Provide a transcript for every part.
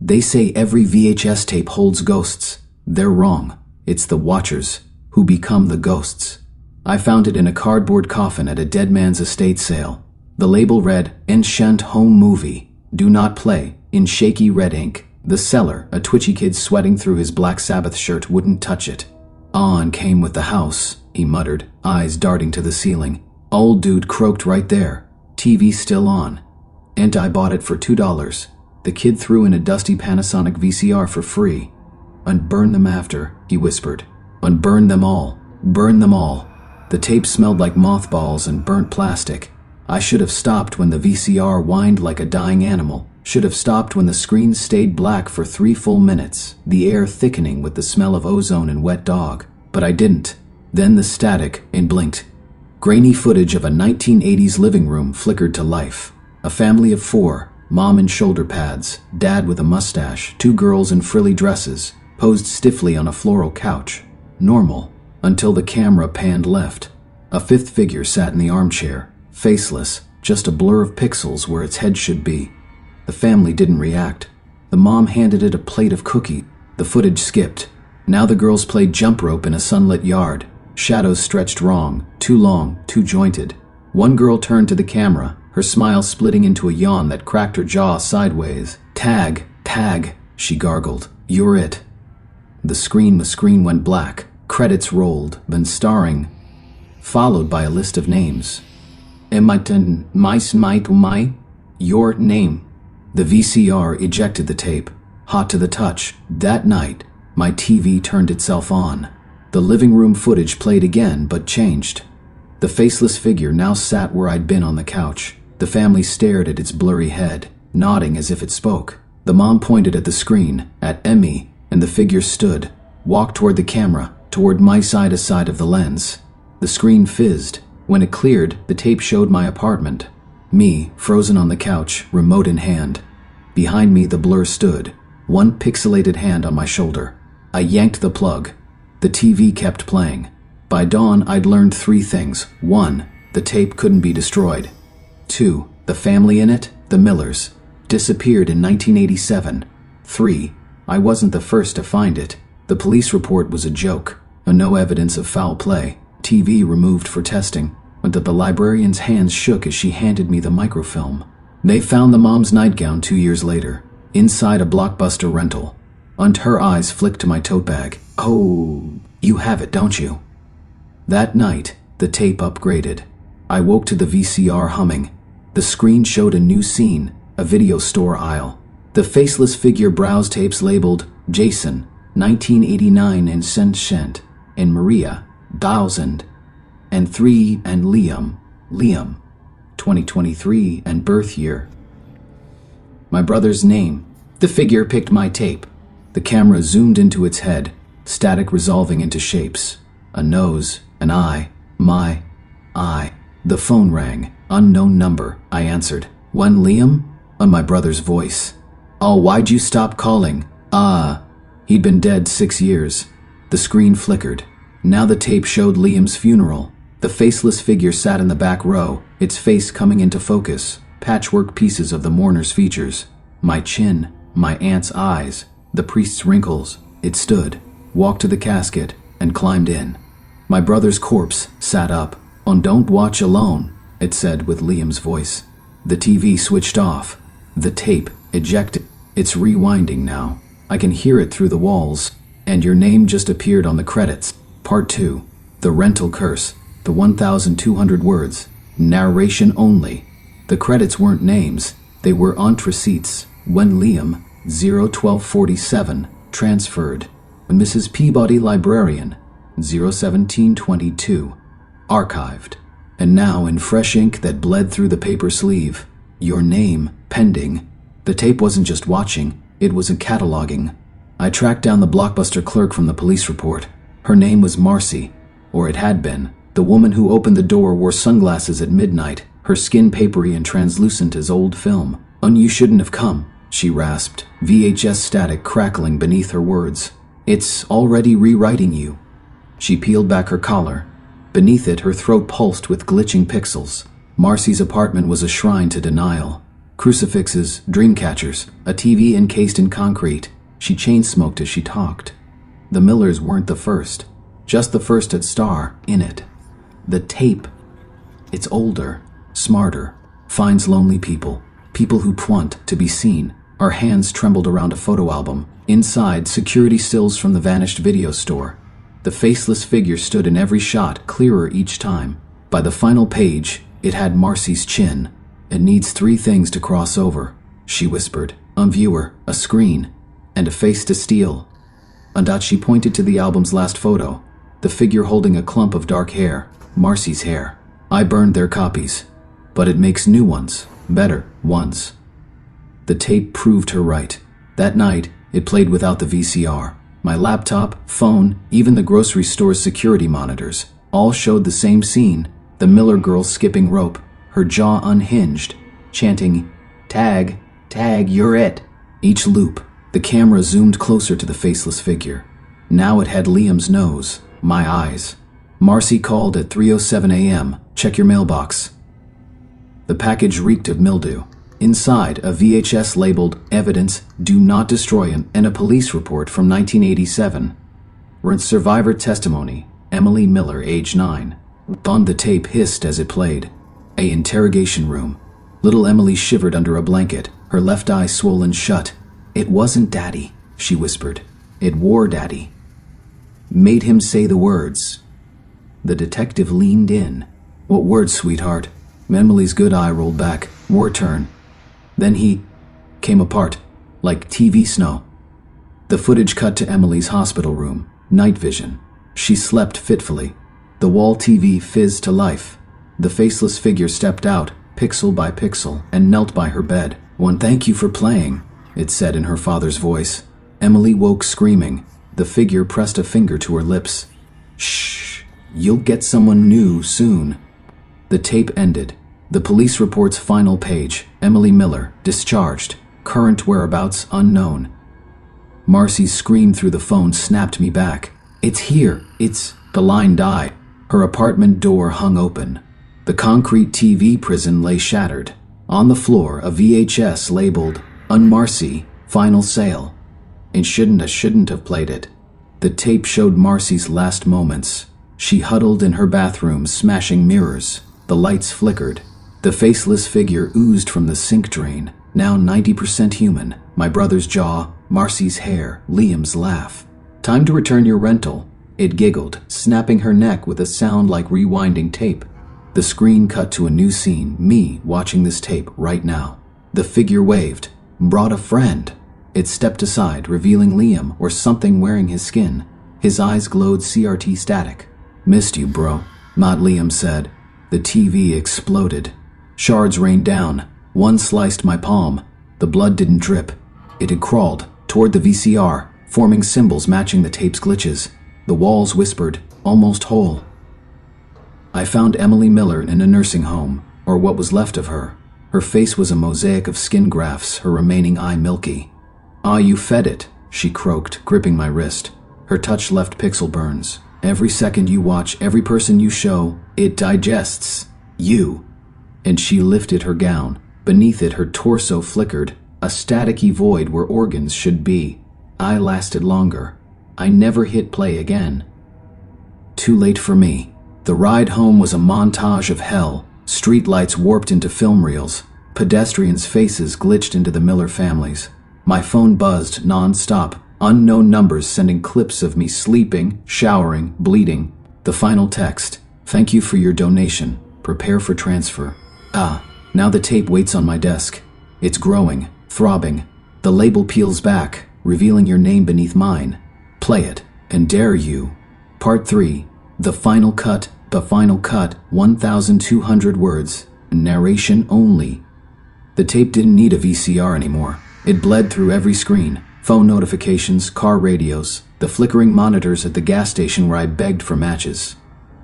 They say every VHS tape holds ghosts. They're wrong. It's the watchers who become the ghosts. I found it in a cardboard coffin at a dead man's estate sale. The label read, "Enchant Home Movie. Do not play," in shaky red ink. The seller, a twitchy kid sweating through his Black Sabbath shirt, wouldn't touch it. "On came with the house," he muttered, eyes darting to the ceiling. "Old dude croaked right there. TV still on. And I bought it for $2. The kid threw in a dusty Panasonic VCR for free. "Unburn them after," he whispered. "Unburn them all. Burn them all." The tape smelled like mothballs and burnt plastic. I should have stopped when the VCR whined like a dying animal. Should have stopped when the screen stayed black for 3 full minutes, the air thickening with the smell of ozone and wet dog. But I didn't. Then the static and blinked. Grainy footage of a 1980s living room flickered to life. A family of 4, mom in shoulder pads, dad with a mustache, 2 girls in frilly dresses, posed stiffly on a floral couch. Normal, until the camera panned left. A 5th figure sat in the armchair, faceless, just a blur of pixels where its head should be. The family didn't react. The mom handed it a plate of cookies. The footage skipped. Now the girls played jump rope in a sunlit yard. Shadows stretched wrong, too long, too jointed. One girl turned to the camera, her smile splitting into a yawn that cracked her jaw sideways. Tag, she gargled. "You're it." The screen went black. Credits rolled, then starring, followed by a list of names. Your name. The VCR ejected the tape, hot to the touch. That night, my TV turned itself on. The living room footage played again, but changed. The faceless figure now sat where I'd been on the couch. The family stared at its blurry head, nodding as if it spoke. The mom pointed at the screen, at Emmy, and the figure stood, walked toward the camera, toward my side of the lens. The screen fizzed. When it cleared, the tape showed my apartment. Me, frozen on the couch, remote in hand. Behind me, the blur stood, one pixelated hand on my shoulder. I yanked the plug. The TV kept playing. By dawn, I'd learned 3 things. 1, the tape couldn't be destroyed. 2, the family in it, the Millers, disappeared in 1987. 3, I wasn't the first to find it. The police report was a joke, no evidence of foul play. TV removed for testing, until the librarian's hands shook as she handed me the microfilm. They found the mom's nightgown 2 years later, inside a Blockbuster rental. And her eyes flicked to my tote bag. "Oh, you have it, don't you?" That night, the tape upgraded. I woke to the VCR humming. The screen showed a new scene, a video store aisle. The faceless figure browsed tapes labeled Jason, 1989 and Sentient, and Maria, 1003, and Liam, 2023 and birth year. My brother's name. The figure picked my tape. The camera zoomed into its head, static resolving into shapes. A nose, an eye, my eye. The phone rang. Unknown number, I answered. "When Liam?" On my brother's voice. "Oh, why'd you stop calling?" He'd been dead 6 years. The screen flickered. Now the tape showed Liam's funeral. The faceless figure sat in the back row, its face coming into focus, patchwork pieces of the mourner's features. My chin, my aunt's eyes, the priest's wrinkles. It stood, walked to the casket, and climbed in. My brother's corpse sat up. "On don't watch alone," it said with Liam's voice. The TV switched off. The tape ejected. It's rewinding now. I can hear it through the walls. And your name just appeared on the credits. Part 2. The rental curse. The 1,200 words. Narration only. The credits weren't names. They were entre-receipts. When Liam, 01247, transferred. When Mrs. Peabody, librarian, 01722, archived. And now in fresh ink that bled through the paper sleeve, your name, pending. The tape wasn't just watching, it was a cataloging. I tracked down the Blockbuster clerk from the police report. Her name was Marcy, or it had been. The woman who opened the door wore sunglasses at midnight, her skin papery and translucent as old film. You shouldn't have come," she rasped, VHS static crackling beneath her words. "It's already rewriting you." She peeled back her collar. Beneath it, her throat pulsed with glitching pixels. Marcy's apartment was a shrine to denial. Crucifixes, dream catchers, a TV encased in concrete. She chain-smoked as she talked. The Millers weren't the first, just the first at star in it. The tape. It's older, smarter, finds lonely people, people who want to be seen. Our hands trembled around a photo album. Inside, security stills from the vanished video store. The faceless figure stood in every shot, clearer each time. By the final page, it had Marcy's chin. It needs 3 things to cross over, she whispered. A viewer, a screen, and a face to steal. And she pointed to the album's last photo, the figure holding a clump of dark hair, Marcy's hair. I burned their copies, but it makes new ones, better ones. The tape proved her right. That night, it played without the VCR. My laptop, phone, even the grocery store's security monitors, all showed the same scene, the Miller girl skipping rope, her jaw unhinged, chanting, "Tag, tag, you're it." Each loop, the camera zoomed closer to the faceless figure. Now it had Liam's nose, my eyes. Marcy called at 3:07 a.m. Check your mailbox. The package reeked of mildew. Inside, a VHS labeled Evidence Do Not Destroy and a police report from 1987. Survivor testimony, Emily Miller, age 9. On the tape hissed as it played. A interrogation room. Little Emily shivered under a blanket, her left eye swollen shut. "It wasn't Daddy," she whispered. "It wore Daddy." Made him say the words. The detective leaned in. "What words, sweetheart?" Emily's good eye rolled back. More turn. Then he came apart, like TV snow. The footage cut to Emily's hospital room. Night vision. She slept fitfully. The wall TV fizzed to life. The faceless figure stepped out, pixel by pixel, and knelt by her bed. "Thank you for playing," it said in her father's voice. Emily woke screaming. The figure pressed a finger to her lips. "Shh, you'll get someone new soon." The tape ended. The police report's final page, Emily Miller, discharged, current whereabouts unknown. Marcy's scream through the phone snapped me back. "It's here, it's..." The line died. Her apartment door hung open. The concrete TV prison lay shattered. On the floor, a VHS labeled, "Unmarcy, Final Sale." And shouldn't have played it. The tape showed Marcy's last moments. She huddled in her bathroom, smashing mirrors. The lights flickered. The faceless figure oozed from the sink drain, now 90% human. My brother's jaw, Marcy's hair, Liam's laugh. "Time to return your rental," it giggled, snapping her neck with a sound like rewinding tape. The screen cut to a new scene, me watching this tape right now. The figure waved, "Brought a friend." It stepped aside, revealing Liam or something wearing his skin. His eyes glowed CRT static. "Missed you, bro," Not Liam said. The TV exploded. Shards rained down. One sliced my palm. The blood didn't drip. It had crawled toward the VCR, forming symbols matching the tape's glitches. The walls whispered, "Almost whole." I found Emily Miller in a nursing home, or what was left of her. Her face was a mosaic of skin grafts, her remaining eye milky. "Ah, you fed it," she croaked, gripping my wrist. Her touch left pixel burns. "Every second you watch, every person you show, it digests you." And she lifted her gown. Beneath it, her torso flickered, a staticky void where organs should be. I lasted longer. I never hit play again. Too late for me. The ride home was a montage of hell. Streetlights warped into film reels. Pedestrians' faces glitched into the Miller families. My phone buzzed non-stop. Unknown numbers sending clips of me sleeping, showering, bleeding. The final text. "Thank you for your donation. Prepare for transfer." Now the tape waits on my desk. It's growing, throbbing. The label peels back, revealing your name beneath mine. Play it, and dare you. Part 3. The final cut. 1,200 words. Narration only. The tape didn't need a VCR anymore. It bled through every screen. Phone notifications, car radios, the flickering monitors at the gas station where I begged for matches.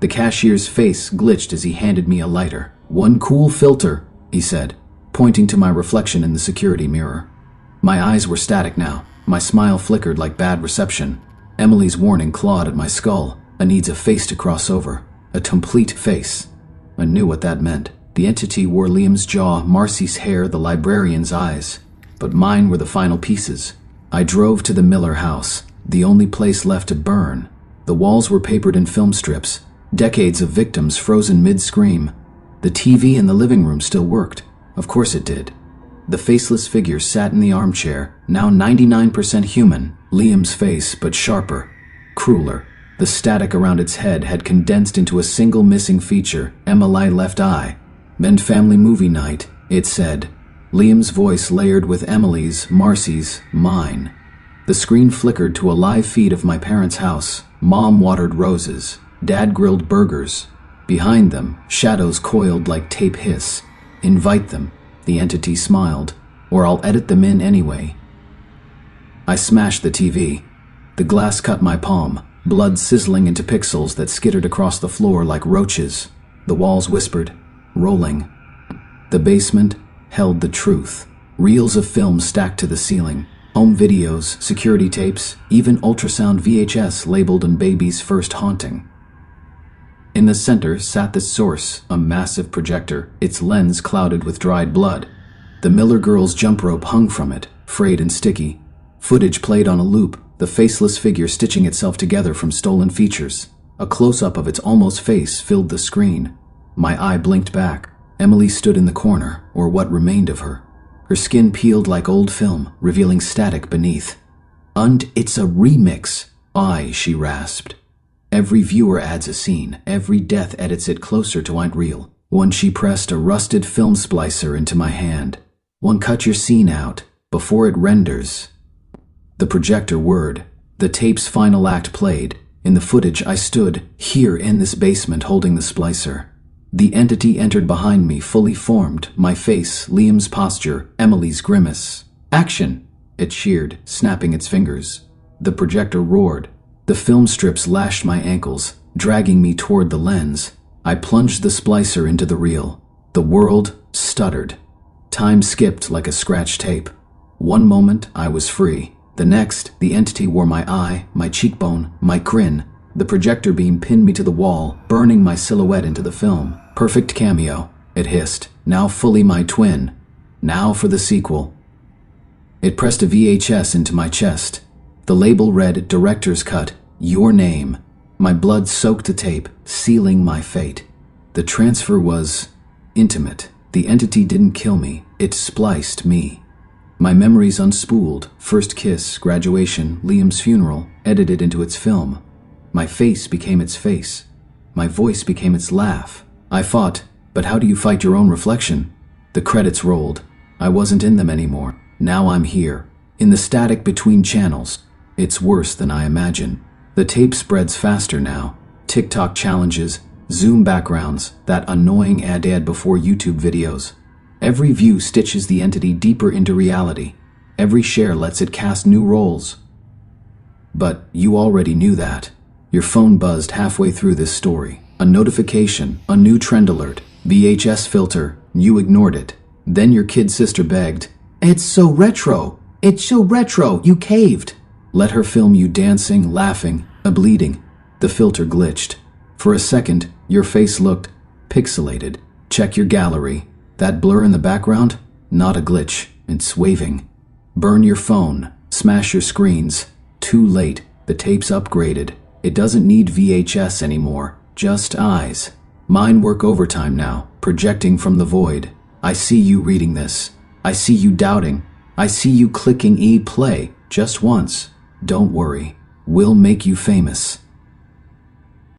The cashier's face glitched as he handed me a lighter. "One cool filter," he said, pointing to my reflection in the security mirror. My eyes were static now. My smile flickered like bad reception. Emily's warning clawed at my skull. I needs a face to cross over. A complete face. I knew what that meant. The entity wore Liam's jaw, Marcy's hair, the librarian's eyes. But mine were the final pieces. I drove to the Miller house, the only place left to burn. The walls were papered in film strips, decades of victims frozen mid-scream. The TV in the living room still worked. Of course it did. The faceless figure sat in the armchair, now 99% human, Liam's face, but sharper, crueler. The static around its head had condensed into a single missing feature, Emily left eye. "Meant family movie night," it said. Liam's voice layered with Emily's, Marcy's, mine. The screen flickered to a live feed of my parents' house. Mom watered roses. Dad grilled burgers. Behind them, shadows coiled like tape hiss. "Invite them," the entity smiled, "or I'll edit them in anyway." I smashed the TV. The glass cut my palm, blood sizzling into pixels that skittered across the floor like roaches. The walls whispered, rolling. The basement held the truth. Reels of film stacked to the ceiling. Home videos, security tapes, even ultrasound VHS labeled in baby's first haunting. In the center sat the source, a massive projector, its lens clouded with dried blood. The Miller girl's jump rope hung from it, frayed and sticky. Footage played on a loop, the faceless figure stitching itself together from stolen features. A close-up of its almost face filled the screen. My eye blinked back. Emily stood in the corner, or what remained of her. Her skin peeled like old film, revealing static beneath. "And it's a remix," she rasped. "Every viewer adds a scene. Every death edits it closer to unreal." Once she pressed a rusted film splicer into my hand. "One, cut your scene out, before it renders." The projector whirred. The tape's final act played. In the footage, I stood, here in this basement, holding the splicer. The entity entered behind me, fully formed, my face, Liam's posture, Emily's grimace. "Action!" it sheared, snapping its fingers. The projector roared. The film strips lashed my ankles, dragging me toward the lens. I plunged the splicer into the reel. The world stuttered. Time skipped like a scratched tape. One moment, I was free. The next, the entity wore my eye, my cheekbone, my grin. The projector beam pinned me to the wall, burning my silhouette into the film. "Perfect cameo," it hissed. "Now fully my twin. Now for the sequel." It pressed a VHS into my chest. The label read, "Director's Cut, your name." My blood soaked the tape, sealing my fate. The transfer was intimate. The entity didn't kill me, it spliced me. My memories unspooled, first kiss, graduation, Liam's funeral, edited into its film. My face became its face. My voice became its laugh. I fought, but how do you fight your own reflection? The credits rolled. I wasn't in them anymore. Now I'm here, in the static between channels. It's worse than I imagine. The tape spreads faster now. TikTok challenges, Zoom backgrounds, that annoying ad before YouTube videos. Every view stitches the entity deeper into reality. Every share lets it cast new roles. But you already knew that. Your phone buzzed halfway through this story. A notification, a new trend alert, VHS filter, you ignored it. Then your kid sister begged, "It's so retro! It's so retro! You caved!" Let her film you dancing, laughing, bleeding. The filter glitched. For a second, your face looked pixelated. Check your gallery. That blur in the background? Not a glitch. It's waving. Burn your phone. Smash your screens. Too late. The tape's upgraded. It doesn't need VHS anymore. Just eyes. Mine work overtime now, projecting from the void. I see you reading this. I see you doubting. I see you clicking play just once. Don't worry. We'll make you famous.